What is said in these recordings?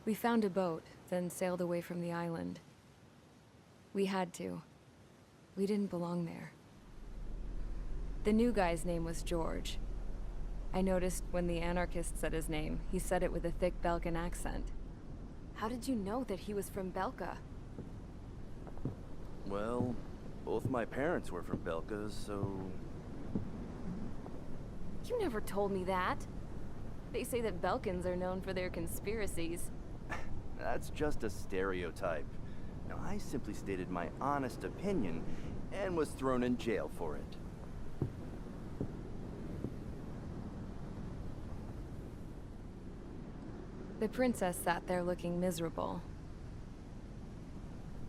We found a boat, then sailed away from the island. We had to. We didn't belong there. The new guy's name was George. I noticed when the anarchist said his name, he said it with a thick Belkan accent. How did you know that he was from Belka? Well, both my parents were from Belka, so... You never told me that. They say that Belkans are known for their conspiracies. That's just a stereotype. Now, I simply stated my honest opinion and was thrown in jail for it. The princess sat there looking miserable.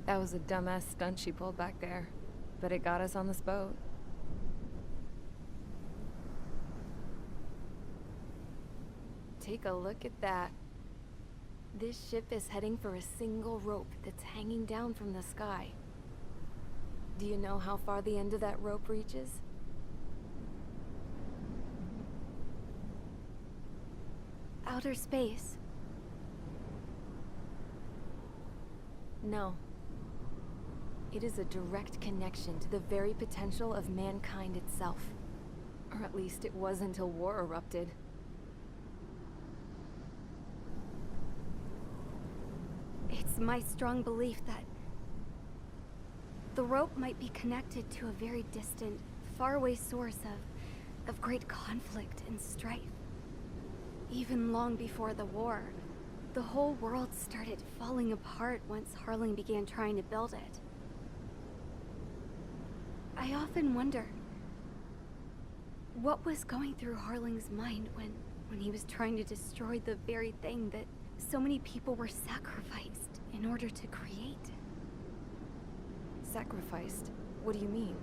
That was a dumbass stunt she pulled back there, but it got us on this boat. Take a look at that. This ship is heading for a single rope that's hanging down from the sky. Do you know how far the end of that rope reaches? Outer space. No. It is a direct connection to the very potential of mankind itself. Or at least it was until war erupted. It's my strong belief that the rope might be connected to a very distant, faraway source of great conflict and strife. Even long before the war, the whole world started falling apart once Harling began trying to build it. I often wonder what was going through Harling's mind when he was trying to destroy the very thing that so many people were sacrificed in order to create. Sacrificed? What do you mean?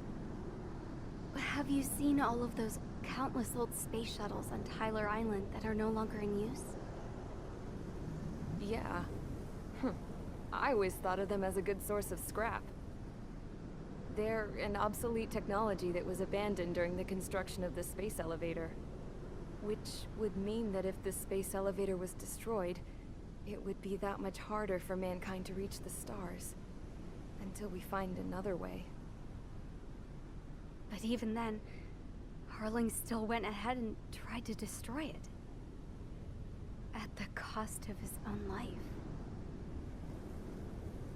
Have you seen all of those countless old space shuttles on Tyler Island that are no longer in use? Yeah. I always thought of them as a good source of scrap. They're an obsolete technology that was abandoned during the construction of the space elevator. Which would mean that if the space elevator was destroyed, it would be that much harder for mankind to reach the stars. Until we find another way. But even then, Harling still went ahead and tried to destroy it. At the cost of his own life.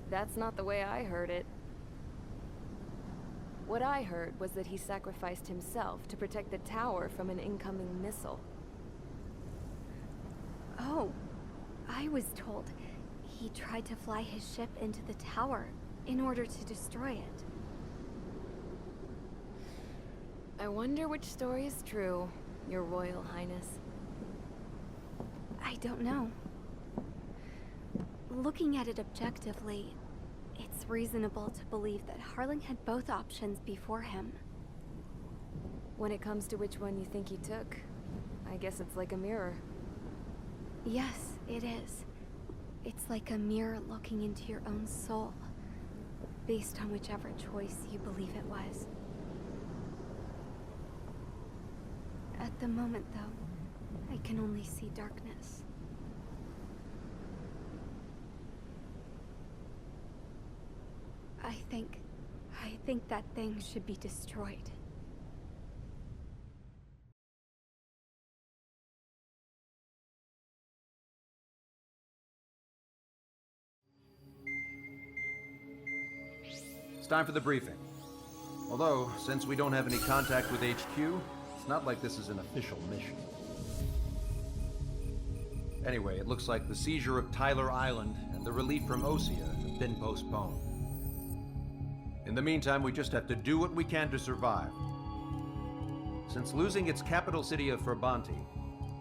That's not the way I heard it. What I heard was that he sacrificed himself to protect the tower from an incoming missile. Oh, I was told he tried to fly his ship into the tower in order to destroy it. I wonder which story is true, Your Royal Highness. I don't know. Looking at it objectively, it's reasonable to believe that Harling had both options before him. When it comes to which one you think he took, I guess it's like a mirror. Yes, it is. It's like a mirror looking into your own soul, based on whichever choice you believe it was. At the moment, though, I can only see darkness. I think that thing should be destroyed. It's time for the briefing. Although, since we don't have any contact with HQ, it's not like this is an official mission. Anyway, it looks like the seizure of Tyler Island and the relief from Osea have been postponed. In the meantime, we just have to do what we can to survive. Since losing its capital city of Ferbanti,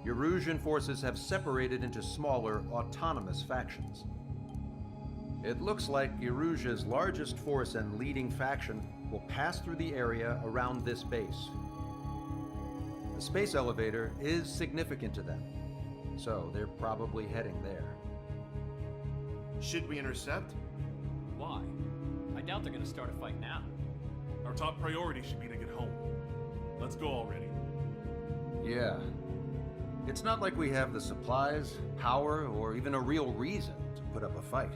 Erusian forces have separated into smaller, autonomous factions. It looks like Erusia's largest force and leading faction will pass through the area around this base. The space elevator is significant to them, so they're probably heading there. Should we intercept? Why? I doubt they're gonna start a fight now. Our top priority should be to get home. Let's go already. Yeah. It's not like we have the supplies, power, or even a real reason to put up a fight.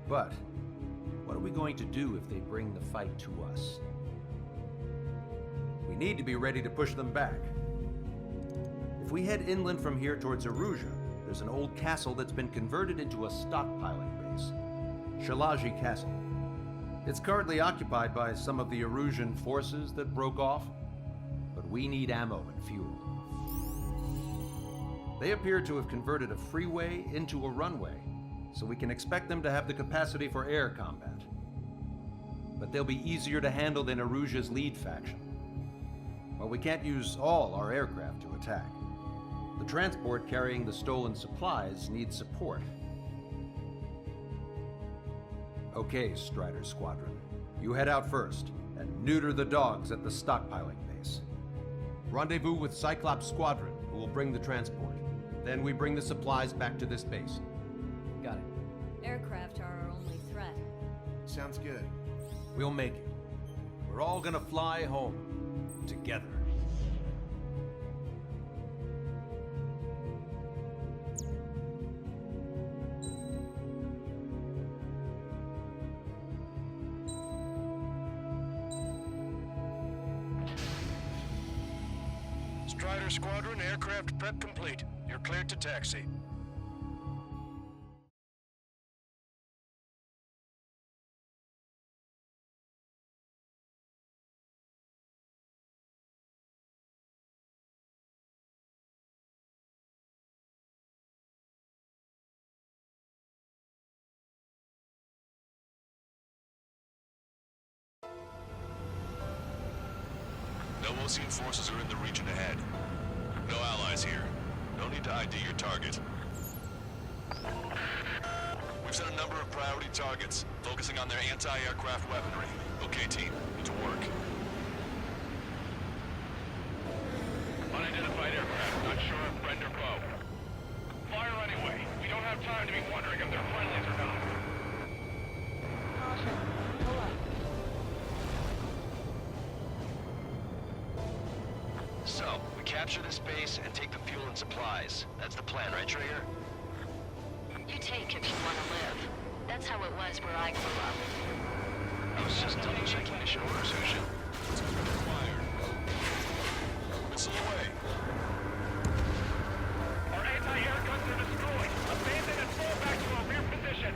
But what are we going to do if they bring the fight to us? We need to be ready to push them back. If we head inland from here towards Erusia, there's an old castle that's been converted into a stockpiling base. Shalaji Castle. It's currently occupied by some of the Erusian forces that broke off, but we need ammo and fuel. They appear to have converted a freeway into a runway, so we can expect them to have the capacity for air combat. But they'll be easier to handle than Erusia's lead faction. While we can't use all our aircraft to attack, the transport carrying the stolen supplies needs support. Okay, Strider Squadron. You head out first and neuter the dogs at the stockpiling base. Rendezvous with Cyclops Squadron, who will bring the transport. Then we bring the supplies back to this base. Got it. Aircraft are our only threat. Sounds good. We'll make it. We're all gonna fly home. Together. Strider Squadron, aircraft prep complete. You're cleared to taxi. No Osean forces are in the region ahead. No allies here. No need to ID your target. We've set a number of priority targets, focusing on their anti-aircraft weaponry. Okay, team, to work. Unidentified aircraft, not sure if friend or foe. Fire anyway. We don't have time to be wondering if they're friendlies or not. Caution. Pull up. So, we capture this base and take the fuel and supplies. That's the plan, right, Trigger? You take if you want to live. That's how it was where I grew up. I was just double-checking mission orders, Husha. Required. Missile away. Our anti-air guns are destroyed. Abandon and fall back to our rear position.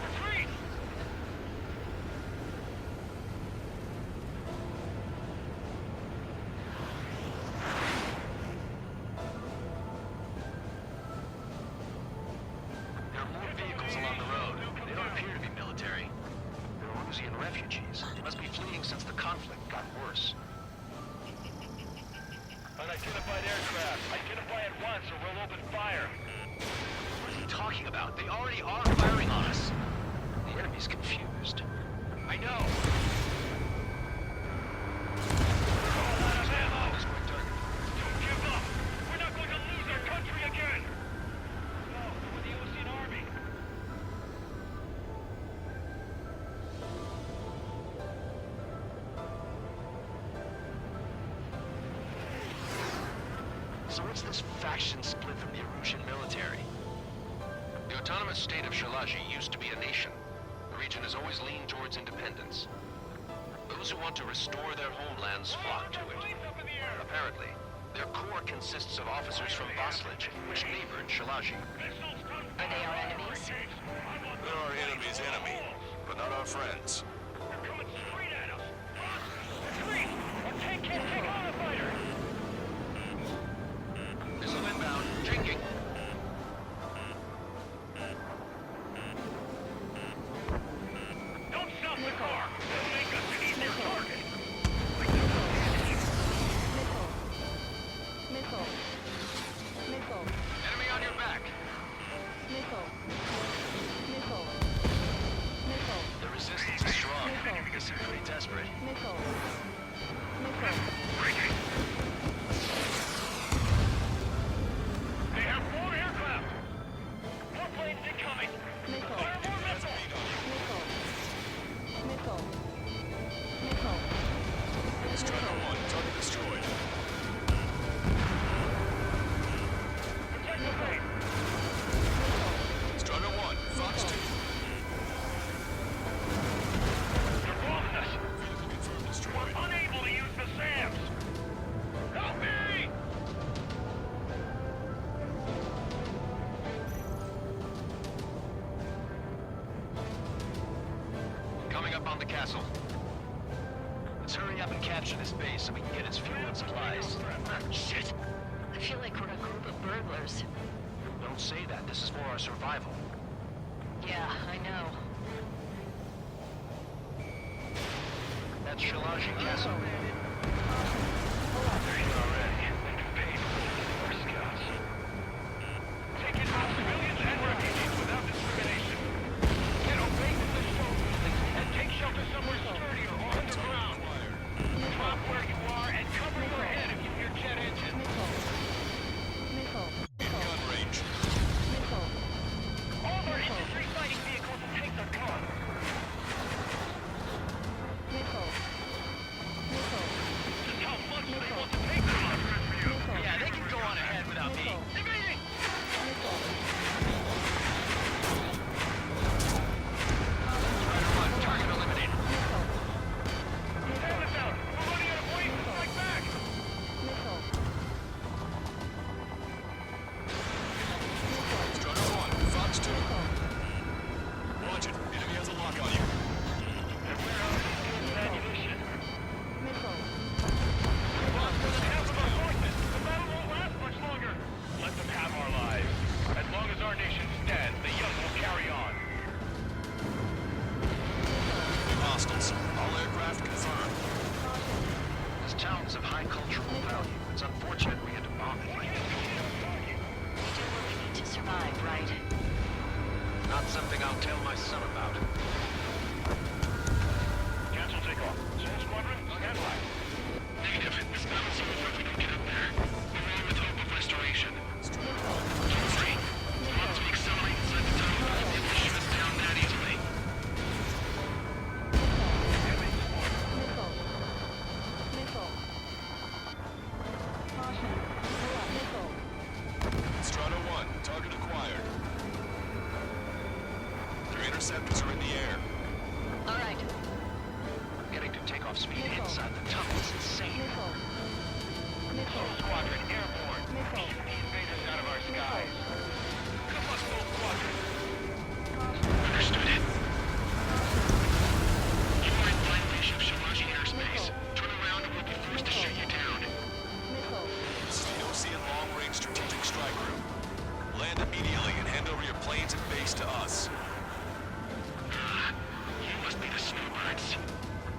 Retreat! There are more vehicles along the road. They don't appear to be military. They're Erusian refugees. They must be fleeing since the conflict got worse. Unidentified aircraft. Identify at once or we'll open fire. What are you talking about? They already are firing on us. The enemy's confused. I know. We're all out of ammo. Don't give up. We're not going to lose our country again. No, we're the Ocean Army. So what's this faction split from the Erusian military? The autonomous state of Shalaji used to be a nation. The region has always leaned towards independence. Those who want to restore their homelands flock to it. Apparently, their core consists of officers from Vaslij, which neighbor in Shalaji. Are they our enemies? They're our enemy's enemy, but not our friends. They're coming straight at us. Retreat! Our tank can't take on a fighter. Missile inbound. Changing. Don't stop the car. They'll make us an easier target. Missile. Missile. Enemy on your back. Missile. Missile. Missile. The resistance is strong. Missile. They seem pretty desperate. Missile. Missile. They have more aircraft. More planes incoming. Missile. Fire more missiles. Missile. Missile. Missile. Strider 1, target destroyed. Castle. Let's hurry up and capture this base so we can get its fuel and supplies. Shit. I feel like we're a group of burglars. Don't say that. This is for our survival. Yeah, I know. That's Shalaji Castle. They're here already. They've been paid for scouts. Taking out civilians and refugees without discrimination. Get away from the soldiers and take shelter somewhere sturdier or underground. Drop where you are and cover your head if you hear jet engines. Gun range. All of our infantry fighting vehicles and tanks are gone. Just how much do they want to take them on for you? Yeah, they can go on ahead without me. Evading! Strider 1, target eliminated. Stand us out! We're running out of ways to strike back! Strider 1, Fox 2. Watch it. Enemy has a lock on you. And we're out of goods and ammunition. We've lost more than half of our forces. The battle won't last much longer. Let them have our lives. As long as our nation stands, the young will carry on. Hostiles. All aircraft confirmed. This town is of high cultural value. It's unfortunate we had to bomb it like this. We do what we need to survive, right? Not something I'll tell my son about. Cancel takeoff. Soul Squadron, stand by. Negative. This mountain so far we can get up there. Along with hope of restoration. Keep free. As long as we accelerate inside the tunnel, we'll be able to shoot us down that easily. Strider 1, target acquired. Your interceptors are in the air. All right. Getting to takeoff speed inside the tunnel is insane. Soul Squadron, airborne. Shoot the invaders out of our skies. Come on, Soul Squadron. Understood it. You are in violation of Shalaji airspace. Turn around and we'll be forced to shoot you down. This is the Ocean Long-Range Strategic Strike Group. Land immediately and hand over your planes and base to us. You must be the snowbirds.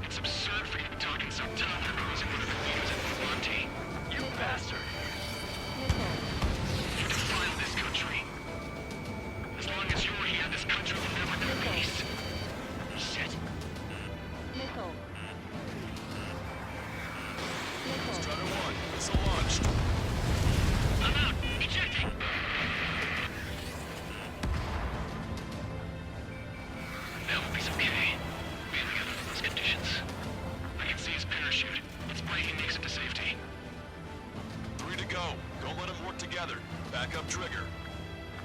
It's absurd for you to be talking so tough and closing one of the leaders at Monte. You bastard! You defile this country. As long as you're here, this country will never know peace. Shit. Strider 1, missile launched. I'm out. Ejecting. That will be okay. We have together for those conditions. I can see his parachute. Let's pray he makes it to safety. 3 to go. Don't let them work together. Back up trigger.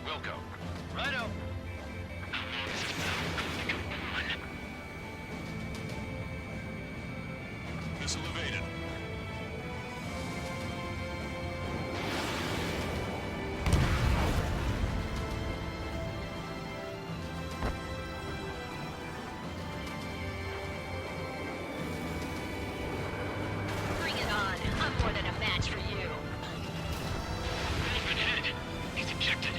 Wilco. Reino. How long is this battle going to go on? Missile evaded. Bring it on. I'm more than a match for you. Open head. He's ejected.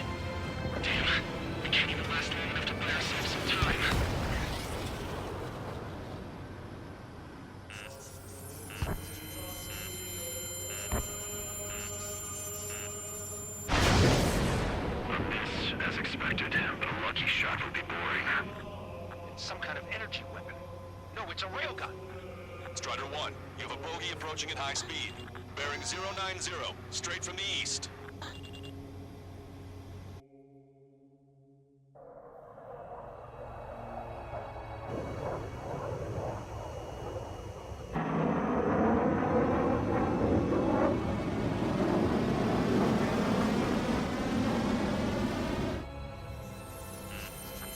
Damn. We can't even last long enough to buy ourselves some time. This, as expected, a lucky shot would be boring. It's some kind of energy weapon. No, it's a railgun. Strider 1, you have a bogey approaching at high speed. Bearing 090, straight from the east.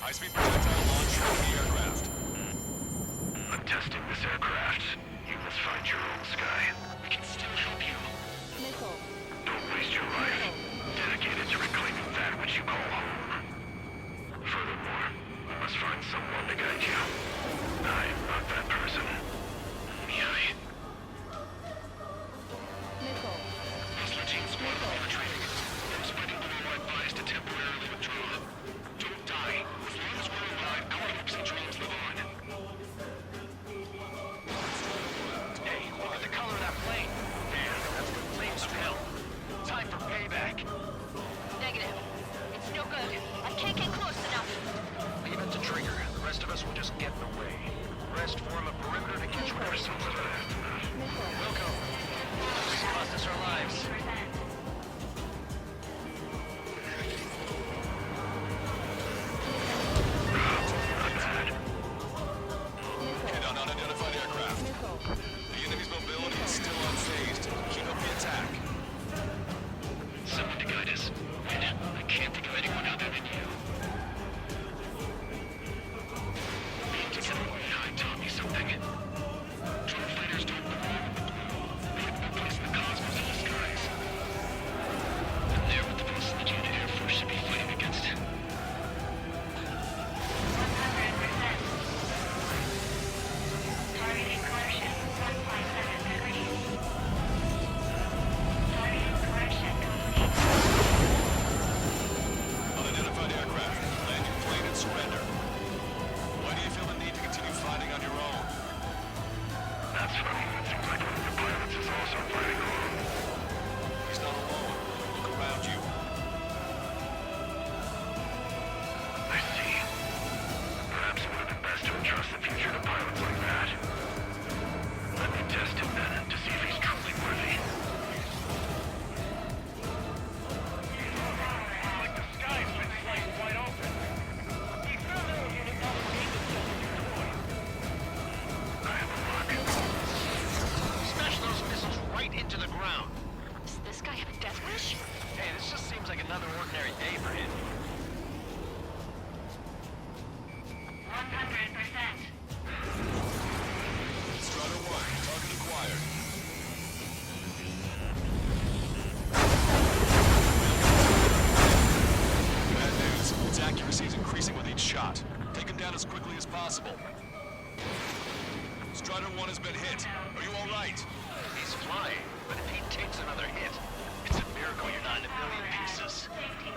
High-speed projectile launch from the aircraft. I'm testing this aircraft. You must find your own sky. We can still help you. Don't waste your life. Dedicated to reclaiming that which you call home. Furthermore, we must find someone to guide you. I'm not test him then, to see if he's truly worthy. Like the sky's been sliced wide open. He found out he had another demon cell destroyed. I have a look. Smash those missiles right into the ground. Does this guy have a death wish? Hey, this just seems like another ordinary day for him. 100%. Strider 1, target acquired. Bad news. Its accuracy is increasing with each shot. Take him down as quickly as possible. Strider 1 has been hit. Are you all right? He's flying, but if he takes another hit, it's a miracle you're not in a million pieces. 50%.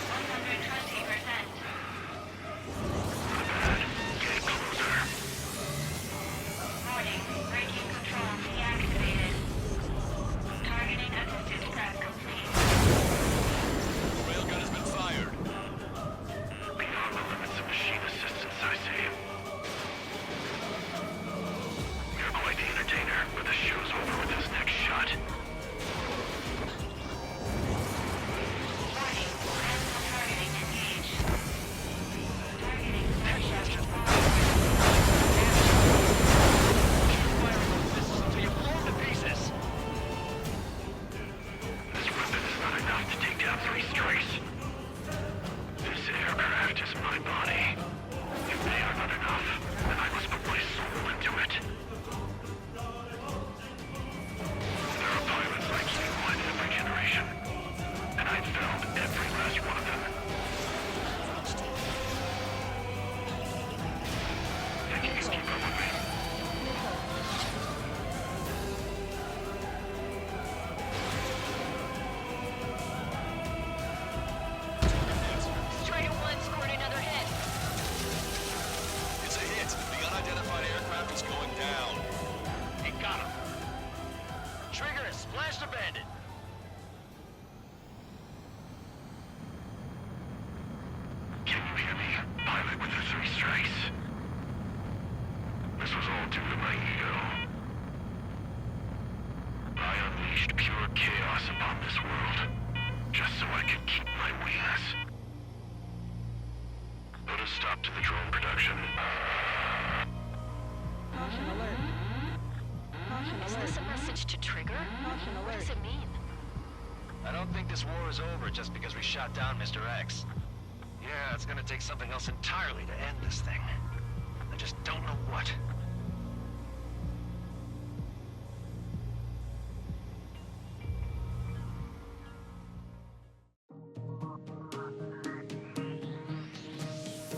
120%. Get closer. Warning. Braking control deactivated. Targeting assisted prep complete. The railgun has been fired. Beyond the limits of machine assistance, I say. You're quite the entertainer, but the show's over with this next shot. Warning. Random targeting engaged. Targeting Headmaster, fire those missiles until you blow them to pieces. This weapon is not enough to take down 3 strikes. This aircraft is my body. If they are not enough, then I must put my soul into it. There are pilots like you in every generation, and I've found every last one of them. Think you can keep up with me? Strider 1 scored another hit. It's a hit. The unidentified aircraft is going down. He got him. Trigger and splash the bandit. Can you hear me, pilot with the 3 strikes? This was all due to my ego. I unleashed pure chaos upon this world, just so I could keep my wings. Put a stop to the drone production. Is this a message to Trigger? What does it mean? I don't think this war is over just because we shot down Mr. X. Yeah, it's gonna take something else entirely to end this thing. I just don't know what.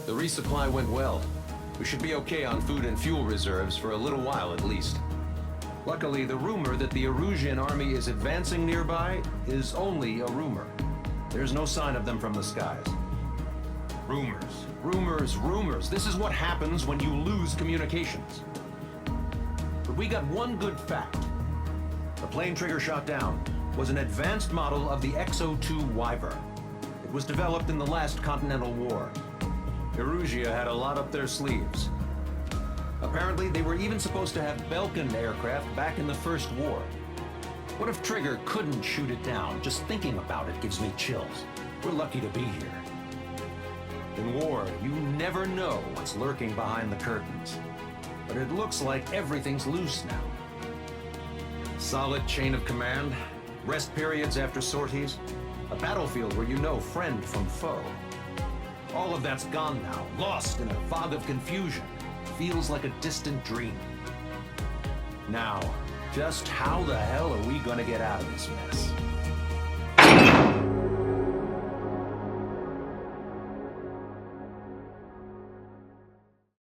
The resupply went well. We should be okay on food and fuel reserves for a little while at least. Luckily, the rumor that the Erusian army is advancing nearby is only a rumor. There's no sign of them from the skies. Rumors, rumors, rumors. This is what happens when you lose communications. But we got one good fact. The plane Trigger shot down was an advanced model of the XO2 Wyvern. It was developed in the last Continental War. Erusia had a lot up their sleeves. Apparently, they were even supposed to have Belkin aircraft back in the First War. What if Trigger couldn't shoot it down? Just thinking about it gives me chills. We're lucky to be here. In war, you never know what's lurking behind the curtains. But it looks like everything's loose now. Solid chain of command, rest periods after sorties, a battlefield where you know friend from foe. All of that's gone now, lost in a fog of confusion. Feels like a distant dream. Now, just how the hell are we gonna get out of this mess?